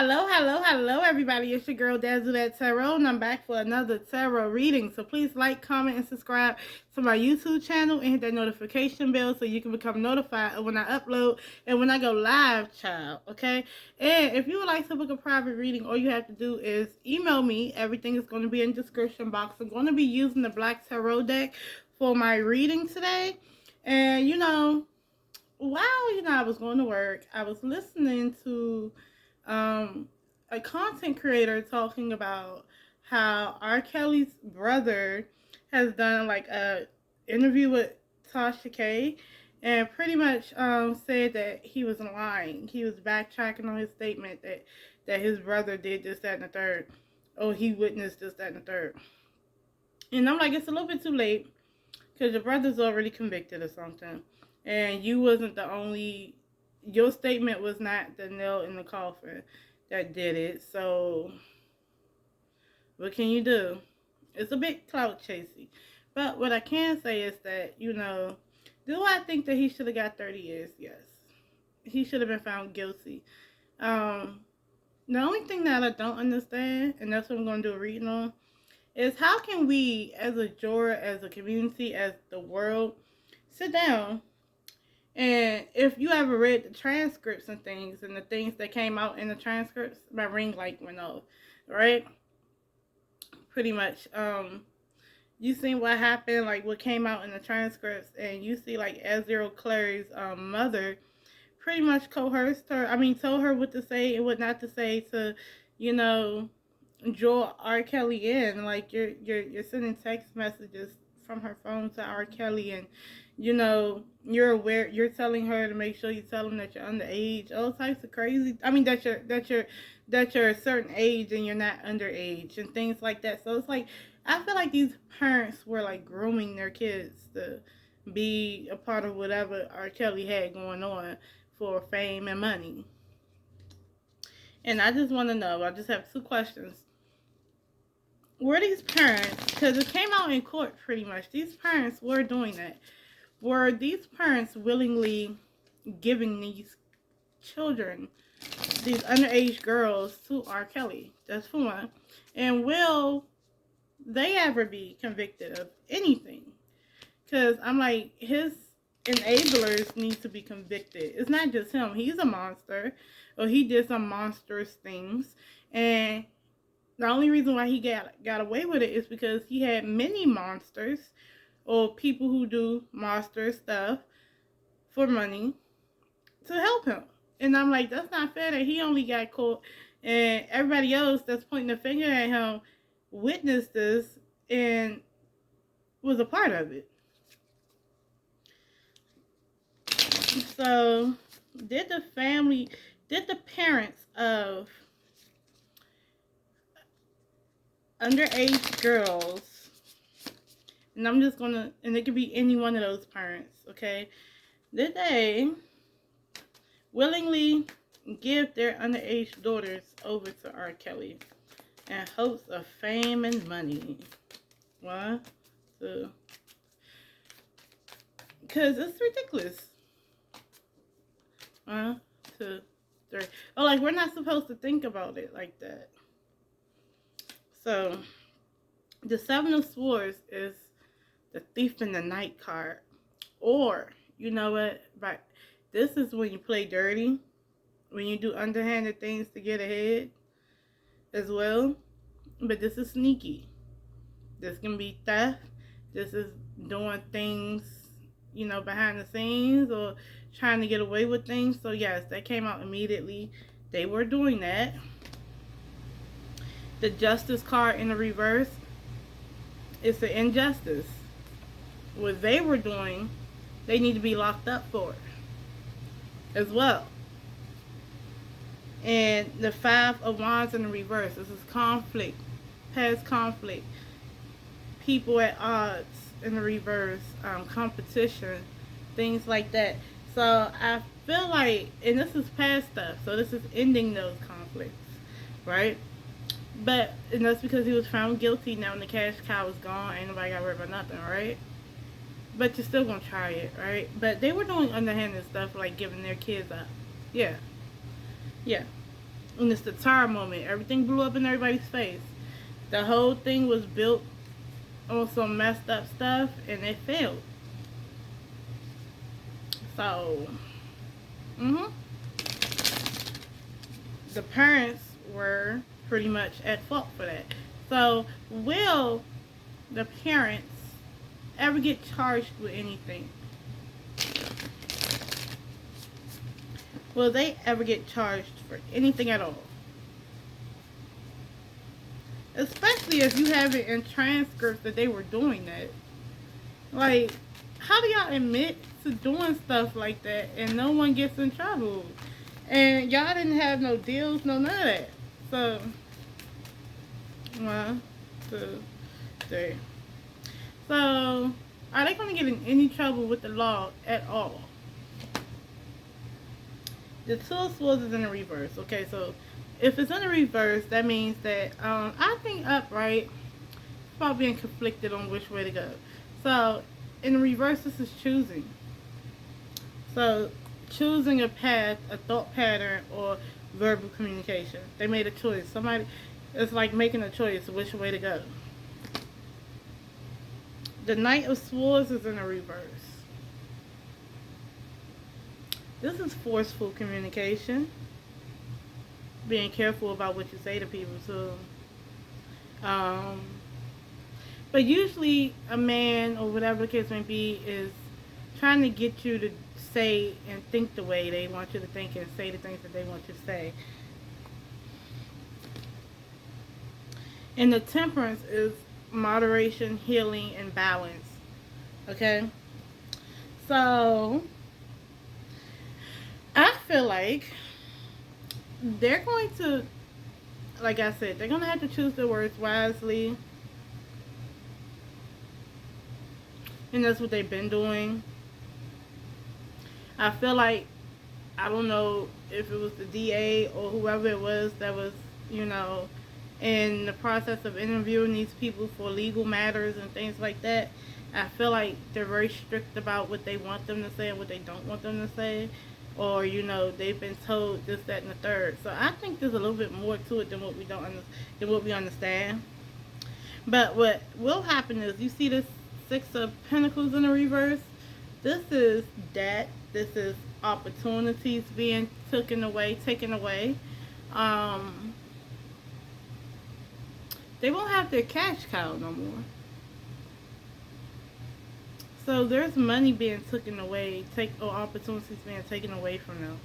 Hello, everybody. It's your girl, Dazzle and I'm back for another tarot reading. So please like, comment, and subscribe to my YouTube channel and hit that notification bell so you can become notified of when I upload and when I go live, child, okay? And if you would like to book a private reading, all you have to do is email me. Everything is going to be in the description box. I'm going to be using the Black Tarot deck for my reading today. And, while I was going to work, I was listening to a content creator talking about how R. Kelly's brother has done like a interview with Tasha K, and pretty much said that he was lying. He was backtracking on his statement that his brother did this, that, and the third. Oh, he witnessed this, that, and the third. And I'm like, it's a little bit too late because your brother's already convicted or something, and you wasn't the only. Your statement was not the nail in the coffin that did it. So what can you do? It's a bit clout chasing. But what I can say is that, do I think that he should have got 30 years? Yes. He should have been found guilty. The only thing that I don't understand, and that's what I'm going to do a reading on, is how can we, as a juror, as a community, as the world, sit down and if you ever read the transcripts and things and the things that came out in the transcripts, my ring light went off, right? Pretty much. You seen what happened, like what came out in the transcripts, and you see like Azriel Clary's mother pretty much coerced her. I mean, told her what to say and what not to say to, draw R. Kelly in. Like you're sending text messages from her phone to R. Kelly, and you're aware. You're telling her to make sure you tell him that you're underage. All types of crazy. I mean that you're a certain age and you're not underage and things like that. So it's like I feel like these parents were like grooming their kids to be a part of whatever R. Kelly had going on for fame and money. And I just want to know. I just have two questions. Were these parents, because it came out in court pretty much, these parents were doing that. Were these parents willingly giving these children, these underage girls, to R. Kelly? That's for one. And will they ever be convicted of anything? Because I'm like, his enablers need to be convicted. It's not just him. He's a monster, or he did some monstrous things. And the only reason why he got away with it is because he had many monsters or people who do monster stuff for money to help him. And I'm like, that's not fair that he only got caught and everybody else that's pointing the finger at him witnessed this and was a part of it. So did the parents of underage girls, and I'm just gonna, and it could be any one of those parents, okay? Did they willingly give their underage daughters over to R. Kelly in hopes of fame and money? One, two. Because it's ridiculous. 1, 2, 3. Oh, like, we're not supposed to think about it like that. So, the Seven of Swords is the Thief in the Night card. Or, you know what? Right. This is when you play dirty. When you do underhanded things to get ahead as well. But this is sneaky. This can be theft. This is doing things, behind the scenes or trying to get away with things. So, yes, that came out immediately. They were doing that. The Justice card in the reverse is the injustice. What they were doing, they need to be locked up for it as well. And the Five of Wands in the reverse, this is conflict, past conflict, people at odds in the reverse, competition, things like that. So I feel like, and this is past stuff, so this is ending those conflicts, right? And that's because he was found guilty. Now when the cash cow is gone, ain't nobody got to worry about nothing, right? But you're still going to try it, right? But they were doing underhanded stuff like giving their kids up. Yeah. And it's the Tower moment. Everything blew up in everybody's face. The whole thing was built on some messed up stuff, and it failed. So, the parents were pretty much at fault for that. So, will the parents ever get charged with anything? Will they ever get charged for anything at all? Especially if you have it in transcripts that they were doing that. Like, how do y'all admit to doing stuff like that and no one gets in trouble? And y'all didn't have no deals, no none of that. So, 1, 2, 3. So, are they going to get in any trouble with the law at all? The Two of Swords is in the reverse. Okay, so if it's in the reverse, that means that I think upright, it's about being conflicted on which way to go. So, in the reverse, this is choosing. So, choosing a path, a thought pattern, or verbal communication. They made a choice. Somebody, it's like making a choice which way to go. The Knight of Swords is in the reverse. This is forceful communication. Being careful about what you say to people too. But usually a man or whatever the case may be is trying to get you to say and think the way they want you to think and say the things that they want you to say. And the Temperance is moderation, healing, and balance. Okay? So, I feel like they're going to, like I said, they're going to have to choose their words wisely. And that's what they've been doing. I feel like, I don't know if it was the DA or whoever it was that was, you know, in the process of interviewing these people for legal matters and things like that. I feel like they're very strict about what they want them to say and what they don't want them to say. Or, you know, they've been told this, that, and the third. So I think there's a little bit more to it than what we understand. But what will happen is, you see this Six of Pentacles in the reverse? This is debt. This is opportunities being taken away. They won't have their cash cow no more. So there's money being taken away, or opportunities being taken away from them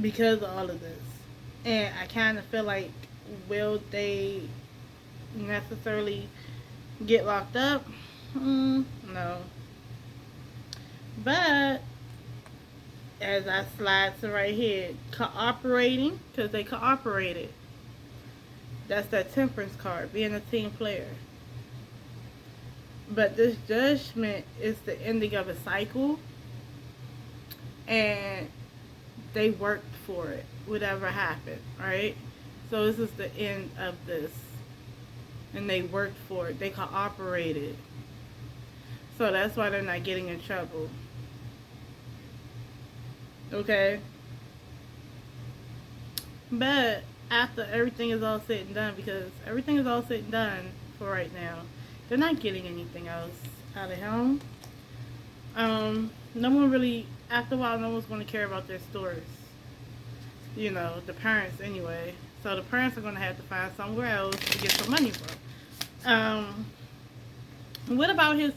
because of all of this. And I kind of feel like, will they necessarily get locked up? No. But as I slide to right here, cooperating, because they cooperated. That's that Temperance card, being a team player. But this Judgment is the ending of a cycle, and they worked for it, whatever happened, right? So this is the end of this, and they worked for it. They cooperated. So that's why they're not getting in trouble. Okay? But after everything is all said and done, because everything is all said and done for right now, they're not getting anything else out of him. No one really, after a while, no one's going to care about their stories. You know, the parents anyway. So the parents are going to have to find somewhere else to get some money from. What about his,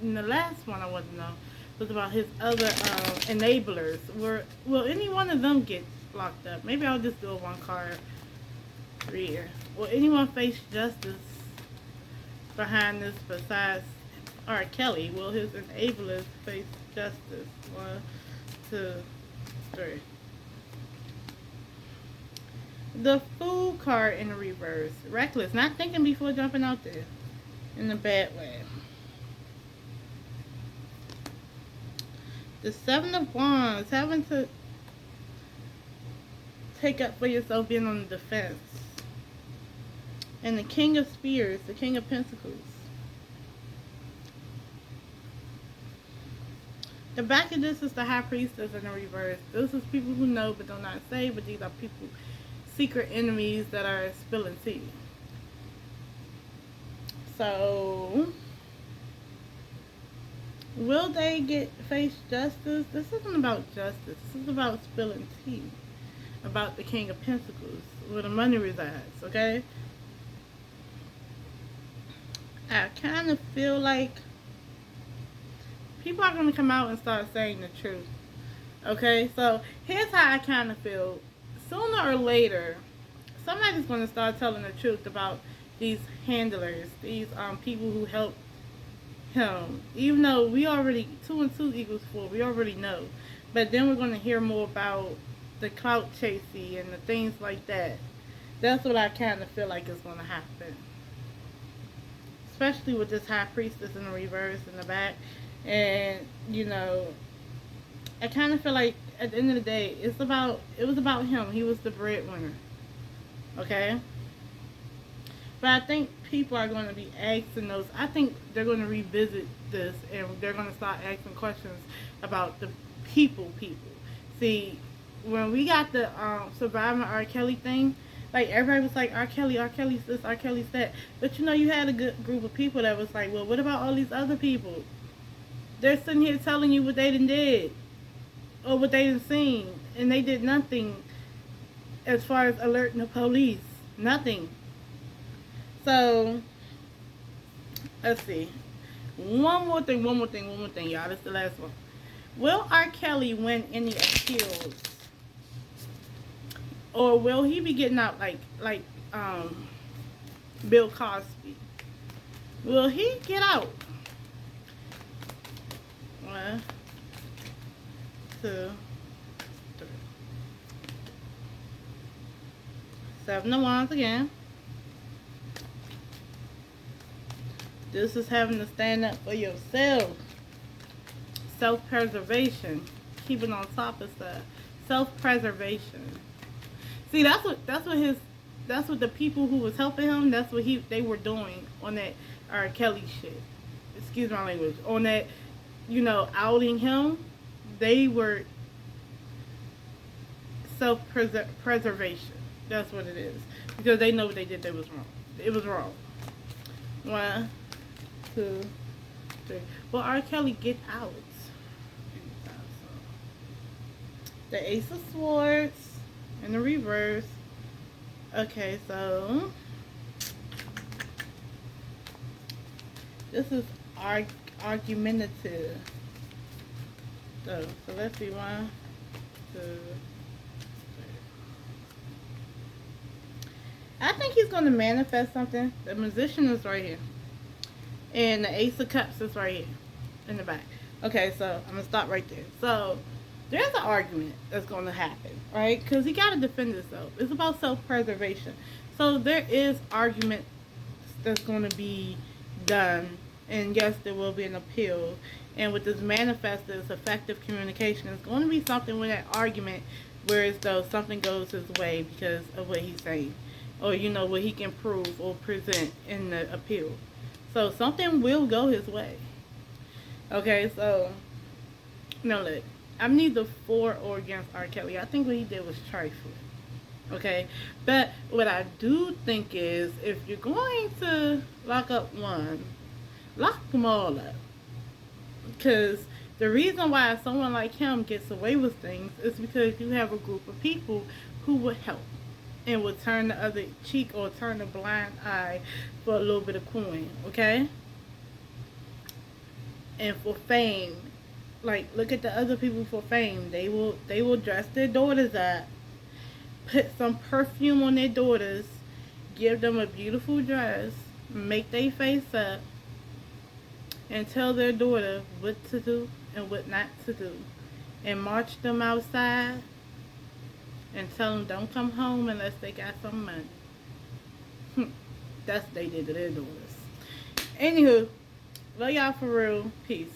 the last one I want to know was about his other enablers. Will any one of them get locked up? Maybe I'll just do a one card reader. Will anyone face justice behind this besides R. Kelly? Will his enablers face justice? 1, 2, 3. The Fool card in reverse. Reckless, not thinking before jumping out there in a bad way. The Seven of Wands, having to take up for yourself, being on the defense. And the King of Spears, the King of Pentacles. The back of this is the High Priestess in the reverse. This is people who know but do not say, but these are people, secret enemies that are spilling tea. So, will they face justice? This isn't about justice. This is about spilling tea. About the King of Pentacles, where the money resides, okay? I kind of feel like people are going to come out and start saying the truth. Okay, so here's how I kind of feel. Sooner or later, somebody's going to start telling the truth about these handlers, these people who help him. Even though we already, 2 and 2 equals 4, we already know. But then we're going to hear more about the clout chasing and the things like that. That's what I kind of feel like is going to happen. Especially with this High Priestess in the reverse in the back. And, you know, I kind of feel like at the end of the day, it was about him. He was the breadwinner. Okay? But I think people are going to be asking those. I think they're going to revisit this and they're going to start asking questions about the people. See, when we got the surviving R. Kelly thing, like everybody was like, R. Kelly's this, R. Kelly's that. But you know, you had a good group of people that was like, well, what about all these other people? They're sitting here telling you what they done did or what they done seen, and they did nothing as far as alerting the police. Nothing. So, let's see. One more thing, y'all. This is the last one. Will R. Kelly win any appeals? Or will he be getting out like Bill Cosby? Will he get out? 1, 2, 3. 7 of Wands again. This is having to stand up for yourself. Self-preservation. Keeping on top of stuff. Self-preservation. See, that's what the people who was helping him, that's what they were doing on that R. Kelly shit. Excuse my language. On that, you know, outing him, they were self-preservation. That's what it is. Because they know what they did, they was wrong. It was wrong. 1, 2, 3. Well, R. Kelly, get out. The Ace of Swords in the reverse. Okay, so this is argumentative. So let's see. 1, 2, 3. I think he's going to manifest something. The Magician is right here. And the Ace of Cups is right here in the back. Okay, so I'm going to stop right there. So there's an argument that's going to happen, right? Because he got to defend himself. It's about self-preservation. So there is argument that's going to be done. And yes, there will be an appeal. And with this manifest, this effective communication, it's going to be something with that argument where as though something goes his way because of what he's saying. Or, you know, what he can prove or present in the appeal. So something will go his way. Okay, so, now look. I'm neither for or against R. Kelly. I think what he did was trifling. Okay? But what I do think is, if you're going to lock up one, lock them all up. Because the reason why someone like him gets away with things is because you have a group of people who would help and would turn the other cheek or turn a blind eye for a little bit of coin. Okay? And for fame. Like, look at the other people for fame. They will dress their daughters up, put some perfume on their daughters, give them a beautiful dress, make their face up, and tell their daughter what to do and what not to do. And march them outside and tell them don't come home unless they got some money. That's what they did to their daughters. Anywho, love y'all for real. Peace.